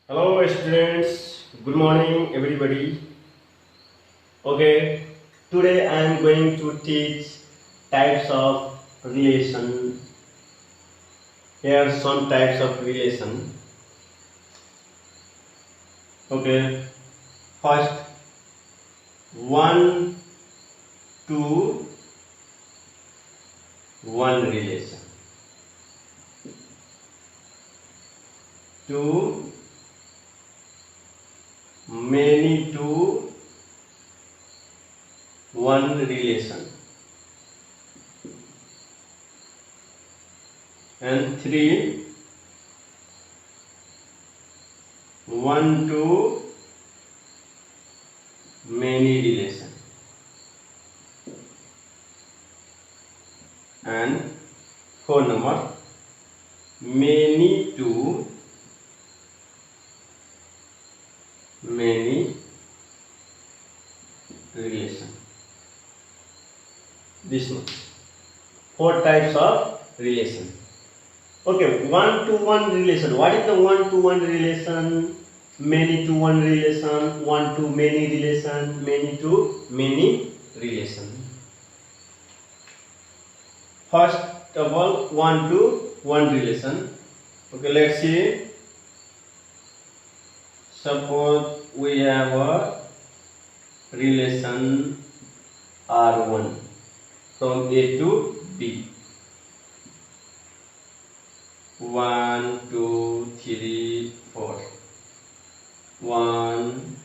Hello students, good morning everybody. Okay, today I am going to teach types of relation. Here are some types of relation. Okay, first one to one relation. Two many to one relation. And three one to many relation. And four number many to many relation. This much. Four types of relation. Okay, one to one relation. What is the one to one relation? Many to one relation, one to many relation, many to many relation. First of all, one to one relation. Okay, let's see. Suppose we have a relation R1 from A to B. 1, 2, 3, 4. 1,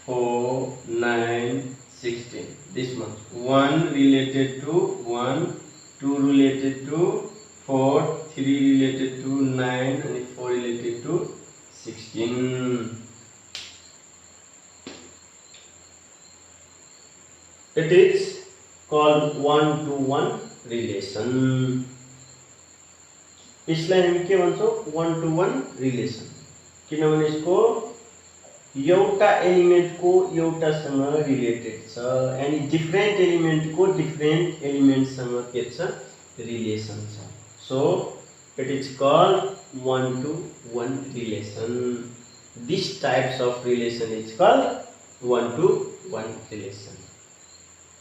4, 9, 16. This much. 1 related to 1, 2 related to 4, 3 related to 9, and 4 related to 16. It is called one to one relation. इसलाई हामी के भन्छौं one to one relation. किनभने यसको एउटा element को एउटा सँग related छ अनि डिफरेन्ट एलिमेन्ट को डिफरेन्ट एलिमेन्ट सँग के छ रिलेसन छ. So it is called one to one relation. These types of relation is called one to one relation.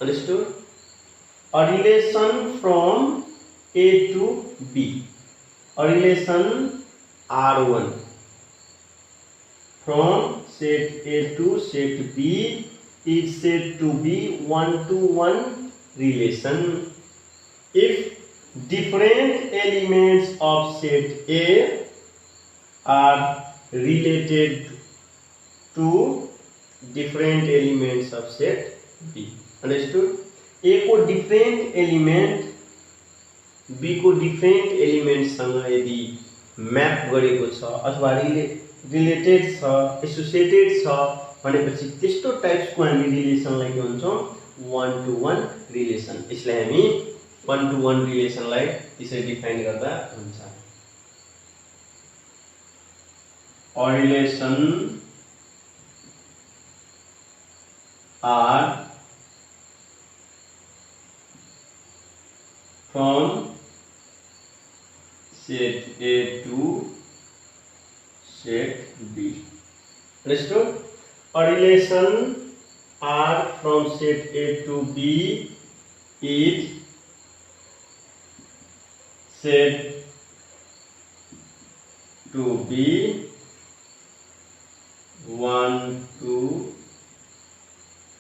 Understood? A relation from A to B. A relation R1 from set A to set B is said to be one to one relation if different elements of set A are related to different elements of set B. Understood? A को different element B को different element सँग यदि map गरेको छ अथवा related छ associated छ भनेपछि त्यस्तो टाइप्सको हामी रिलेसनलाई के भन्छौं one to one relation. यसलाई हामी one to one रिलेसनलाई त्यसरी डिफाइन गर्दा हुन्छ. A relation R from set A to set B. Understood? A relation R from set A to B is said to be one to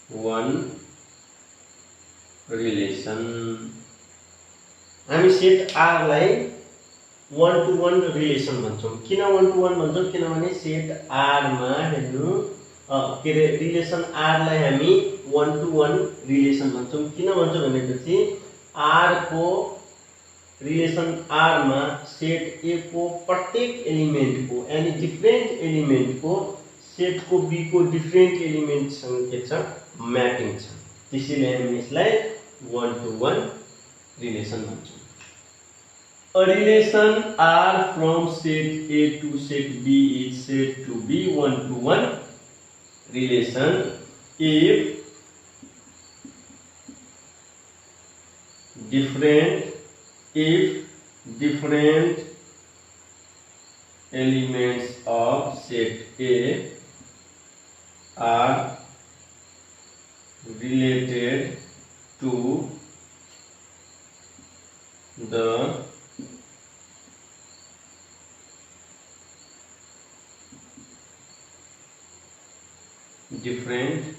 one relation. हामी set R lie one to one relation भन्छौं. किन one to one भन्छौं? किनभने set R मा हेर्नु के रे relation R लाई हामी one to one relation भन्छौं. किन भन्छौं भनेपछि R को रिलेसन R मा सेट A को प्रत्येक एलिमेन्ट को यानी डिफरेन्ट एलिमेन्ट को सेट को B को डिफरेन्ट एलिमेन्ट सँग के छ म्यापिङ छ. त्यसैले हामी यसलाई one to one relation भन्छौं. A relation R from set A to set B is said to be one to one relation if different elements of set A are related to the different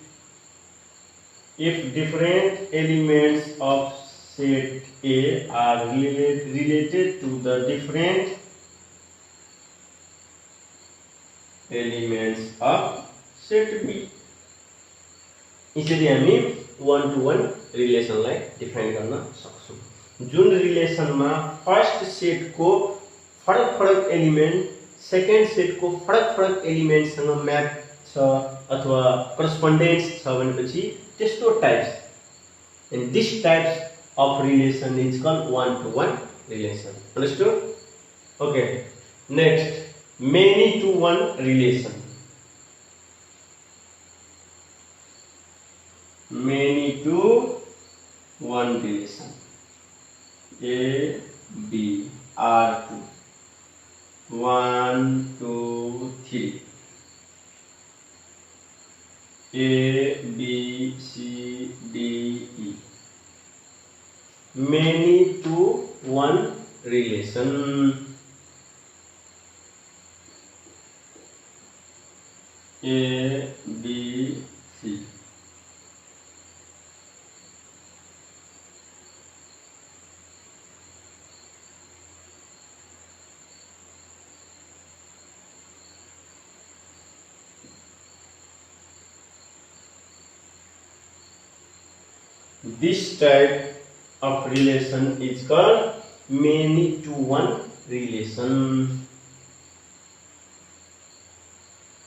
if different elements of set A are related to the different elements of set B. यसरी हामी one to one रिलेसनलाई define गर्न सक्छौं, जुन रिलेसनमा first सेटको फरक फरक element second सेटको फरक फरक एलिमेन्टसँग map छ अथवा करस्पोन्डेन्स छ भनेपछि त्यस्तो types and this types of relation is called one to one relation. Understood? Okay, next many to one relation. Many to one relation. A, B, R2. 1, 2, 3. A, B, C, D, E. Many to one relation. A, B, C. This type of relation is called many to one relation.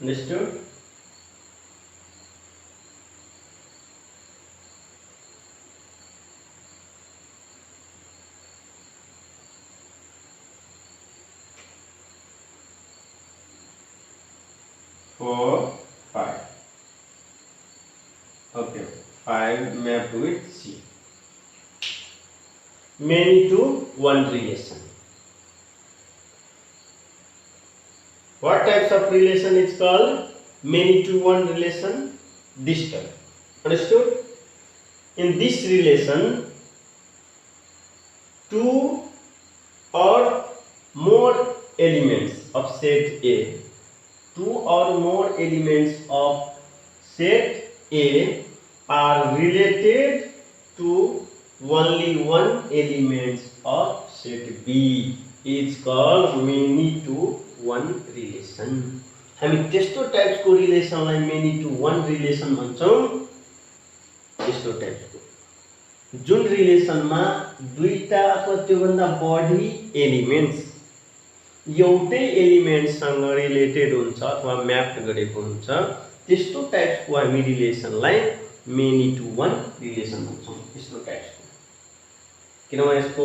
Understood? Four, five. Okay. 5 mapped with C. Many to one relation. What types of relation is called many to one relation? This type. Understood? In this relation, two or more elements of set A, two or more elements of set A are related to only one element of set B is called many to one relation. हामी त्यस्तो टाइप्सको रिलेसनलाई many to one relation भन्छौं. त्यस्तो टाइप्सको जुन रिलेसनमा दुईटा अथवा त्योभन्दा बढी elements एउटै एलिमेन्टसँग related हुन्छ अथवा म्याप गरेको हुन्छ, त्यस्तो टाइप्सको हामी रिलेसनलाई many to one relation भन्छौं. यस्तो टाइप्सको किनभने यसको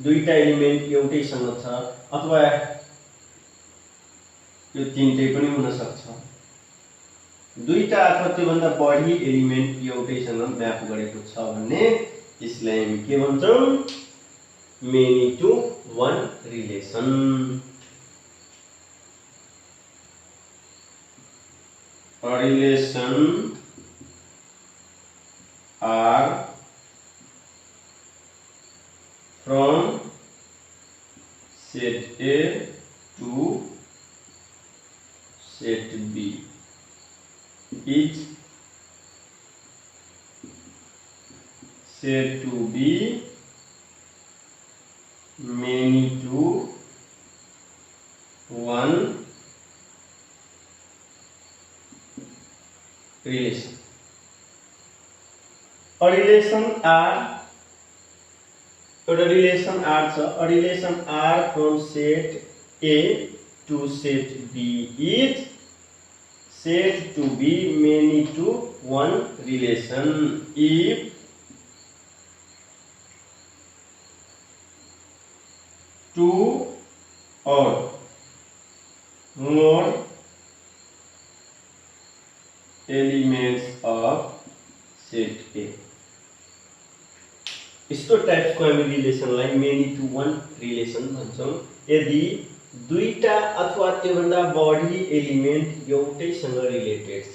दुईटा एलिमेन्ट एउटैसँग छ अथवा यो तीनटै पनि हुन सक्छ. दुईटा अथवा त्योभन्दा बढी एलिमेन्ट एउटैसँग म्याप गरेको छ भने यसलाई हामी के भन्छौं? many to one relation. A relation are from set A to set B. Each said to be many to one relation. A relation R, a relation R from set A to set B is said to be many to one relation if two or more elements of set A. यस्तो टाइप्सको हामी रिलेसनलाई many to one relation भन्छौं. यदि दुईटा अथवा त्योभन्दा बढी element एउटैसँग related छ.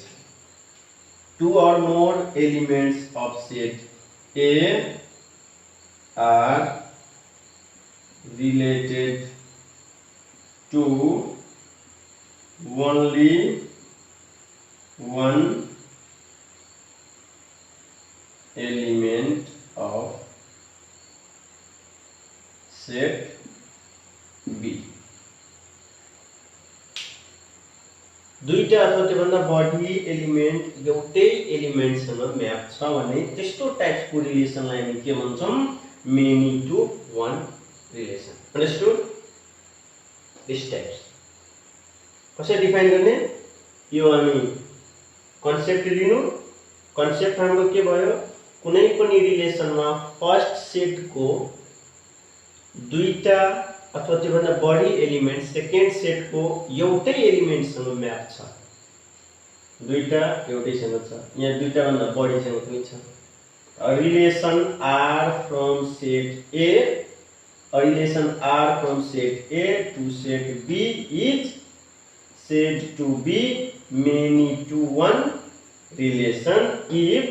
Two or more elements of set A are related to only one element of set B. दुईटा अथवा त्योभन्दा बढी एलिमेन्ट एउटै एलिमेन्टसँग म्याप छ भने त्यस्तो टाइप्सको रिलेसनलाई हामी के भन्छौँ? Many to one relation. Understood? This types कसरी डिफाइन गर्ने? यो हामी कन्सेप्ट लिनु. कन्सेप्ट हाम्रो के भयो? कुनै पनि रिलेसनमा फर्स्ट सेटको दुईटा अथवा त्योभन्दा बढी एलिमेन्ट सेकेन्ड सेटको एउटै एलिमेन्टसँग म्याप छ. दुईटा एउटैसँग छ, यहाँ दुईटा भन्दा बढीसँग पनि छ. Relation are from set A, relation are from set A to set B is said to be many to one relation if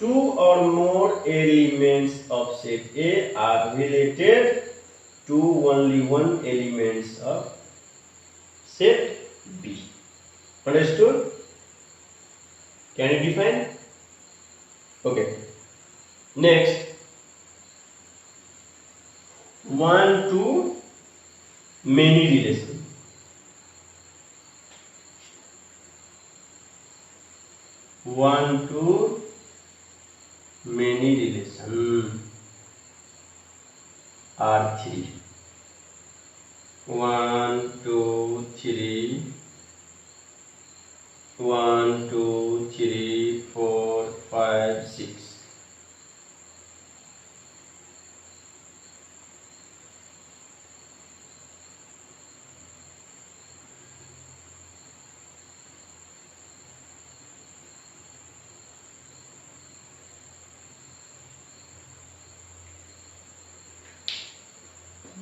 two or more elements of set A are related to only one elements of set B. Understood? Can you define? Okay. Next, one to many relation. One to many relation are three. 1 2 3, 1 2 3 4 5 6.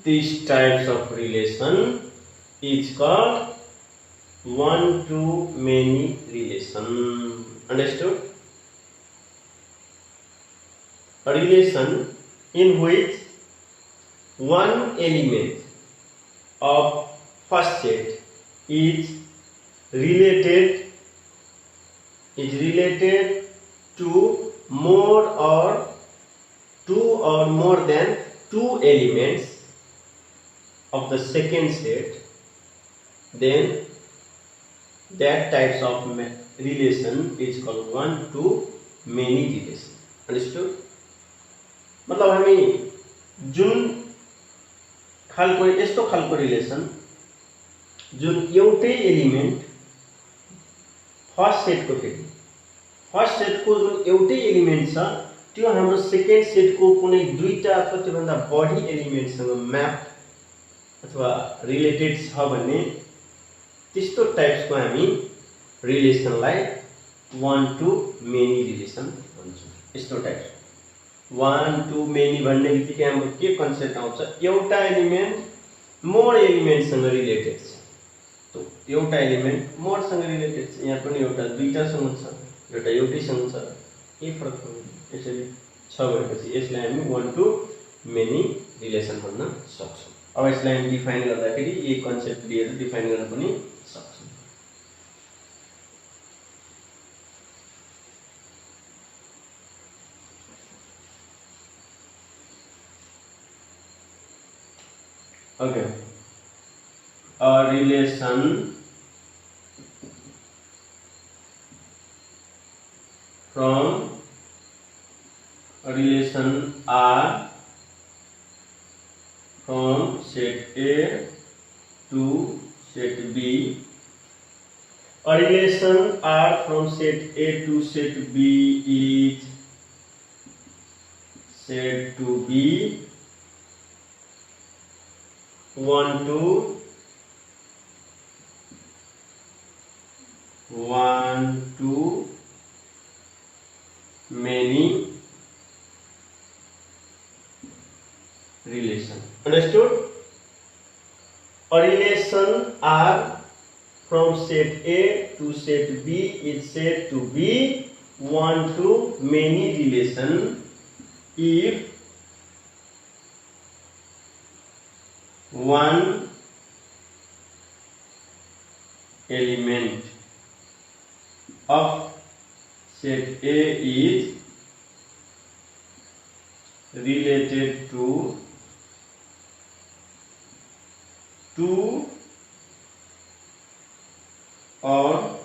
These types of relation is called one to many relation. Understood? A relation in which one element of first set is related to more or two or more than two elements of the second set, then that types of relation is called one to many relation. Understood? मतलब हामी जुन खालको यस्तो खालको relation जुन एउटै element first सेटको जुन एउटै element छ त्यो हाम्रो सेकेन्ड सेटको कुनै दुईटा अथवा त्योभन्दा बढी एलिमेन्टसँग म्याप अथवा रिलेटेड छ भने त्यस्तो टाइप्सको हामी रिलेसनलाई one to many रिलेसन भन्छौँ. यस्तो टाइप्स one to many भन्ने बित्तिकै हाम्रो के कन्सेप्ट आउँछ? एउटा एलिमेन्ट मोर एलिमेन्टसँग रिलेटेड छ. त एउटा एलिमेन्ट मोरसँग रिलेटेड छ. यहाँ पनि एउटा दुईटासँग छ, एउटा एउटैसँग छ, के फरक पर्दैन. यसरी छ भनेपछि यसलाई हामी one to many रिलेसन भन्न सक्छौँ. अब यसलाई हामी डिफाइन गर्दाखेरि यही कन्सेप्ट लिएर डिफाइन गर्न पनि सक्छौँ. Okay. A relation from a relation R from set A to set B. A relation R from set A to set B is said to be one to many relation. Understood? A relation R from set A to set B is said to be one to many relation if one element of set A is related to two or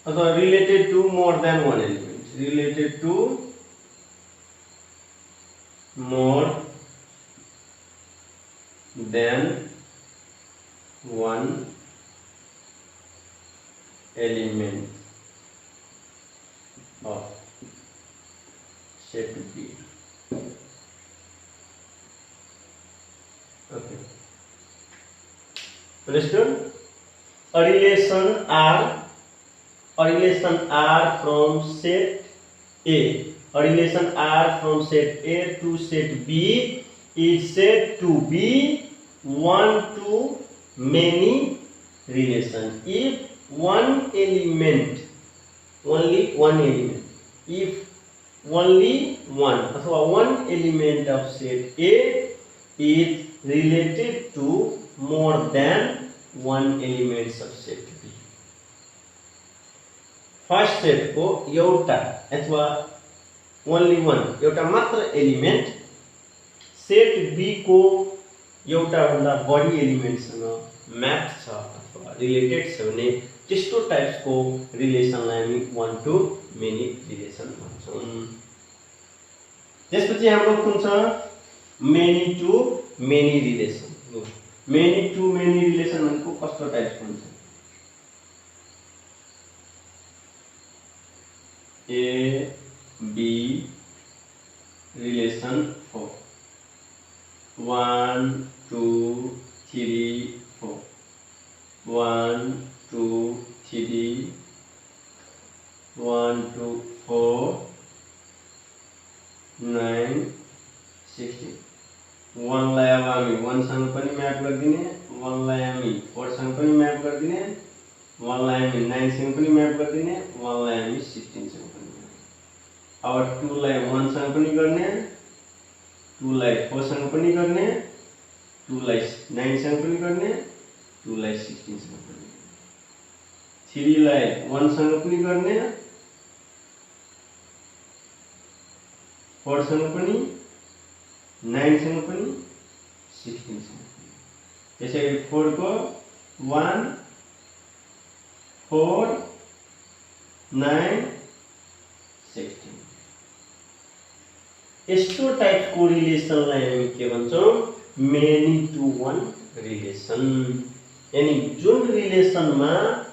related to more than one element, related to more than one element of set B. Okay. Understood? A relation R from set A. A relation R from set A to set B is said to be one to many relation if one element, only one element, if only one element of set A is related to more than one elements of set B. First set को एउटा अथवा only one एउटा मात्र element set B को एउटा भन्दा बढी element सँग मैप छ अथवा रिलेटेड छ भने त्यस्तो टाइप्स को रिलेसनलाई हामी वन टू मेनी रिलेसन भन्छौं। त्यसपछि हाम्रो कुन छ many to many relation. Many to many relation भनेको कस्तो टाइप्स हुन्छ? A B relation 4 1 2 3 4 1 2 3 1 2 4 9 16 1 लाई अब हामी 1 सँग पनि म्याप गर्दिने, 1 लाई हामी 4 सँग पनि म्याप गर्दिने, 1 लाई हामी 9 सँग पनि म्याप गर्दिने, 1 लाई हामी 16 सँग पनि। अब 2 लाई 1 सँग पनि गर्ने, 2 लाई 4 सँग पनि गर्ने, 2 लाई 9 सँग पनि गर्ने, 2 लाई 16 सँग पनि। 3 लाई 1 सँग पनि गर्ने, 4 सँग पनि, 9 सँग पनि, 16 सँग पनि। त्यसैगरी 4 को 1 4 9 16 यस्तो टाइप को रिलेसनलाई हामी के भन्छौं? Many to one relation. यानी जुन रिलेसन में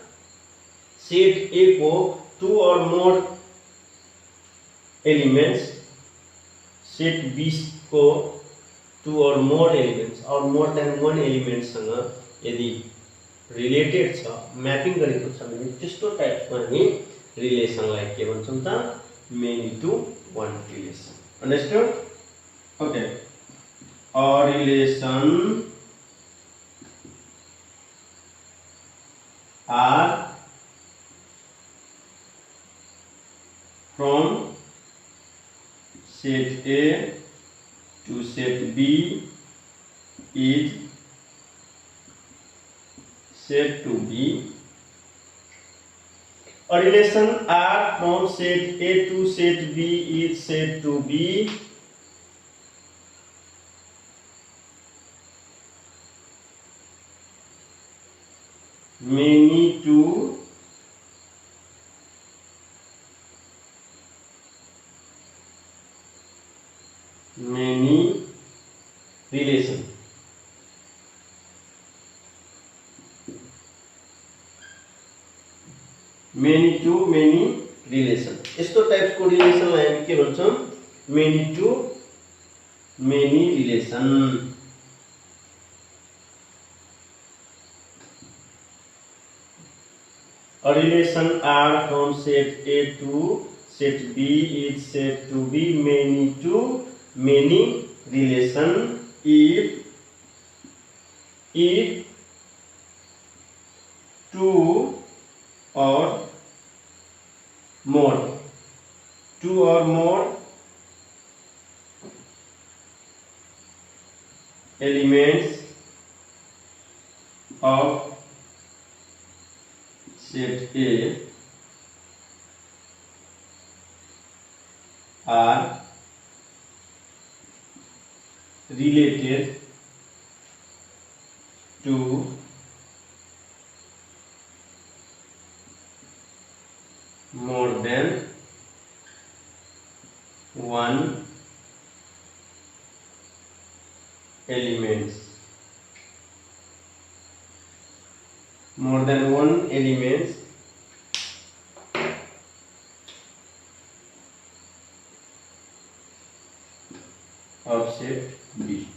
सेट ए को two or more elements, set B को टू और मोर एलिमेंट्स और मोर देन वन एलिमेंट सँग यदि रिलेटेड छ, मैपिंग गरेको छ भने त्यस्तो टाइपको हामी रिलेसनलाई के भन्छौं त? Many to one relation. Understood? Okay. A relation R from set A to set B is said to be a relation R from set A to set B is said to be many to many relation। Many to many relation. यस्तो types को रिलेसनलाई हामी के भन्छौं? Many to many relation. A relation R from set A to set B is said to be many to many relation if if two or more elements of set A are related to more than one elements. More than one elements of set B.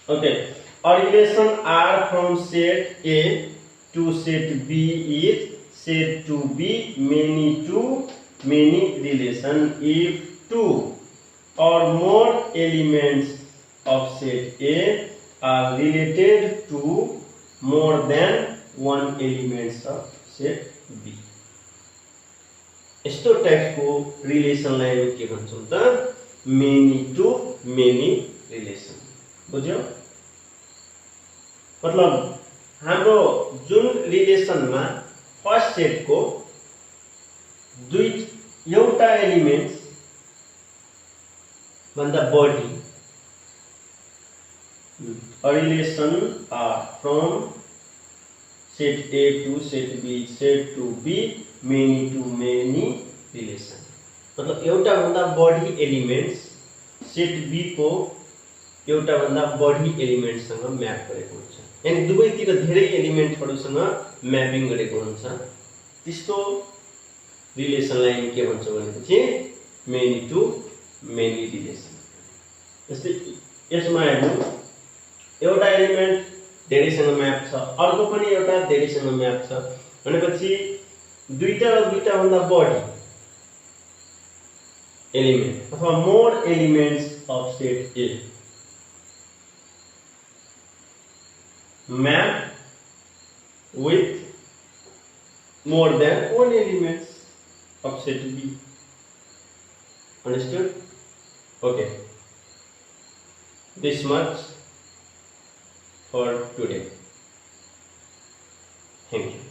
Okay, a relation R from set A to set B is said to be many to many relation if two or more elements of set A are related to more than one elements of set B. यस्तो टाइपको रिलेसनलाई के भन्छौं त many to many relation. बुझ्यौ? मतलब हाम्रो जुन रिलेसनमा first सेटको एउटा elements भन्दा बढी a relation from set A to set B, set to B, many to many relation. मतलब एउटा भन्दा बढी एलिमेन्ट्स सेट B को एउटा भन्दा बढी एलिमेन्ट्स सँग म्याप गरेको हुन्छ. यानी दुवैतिर धेरै एलिमेन्टहरुसँग म्यापिङ गरेको हुन्छ. त्यस्तो रिलेसनलाई के भन्छ भनेपछि मेनी टु मेनी रिलेसन. जस्तै यसमा हेर्नु एउटा एलिमेन्ट धेरैसँग म्याप छ, अर्को पनि एउटा धेरैसँग म्याप छ भनेपछि दुईटा र दुईटा भन्दा बढी एलिमेन्ट अथवा more elements of set A map with more than one elements of set B. Understood? Okay. This much for today. Thank you.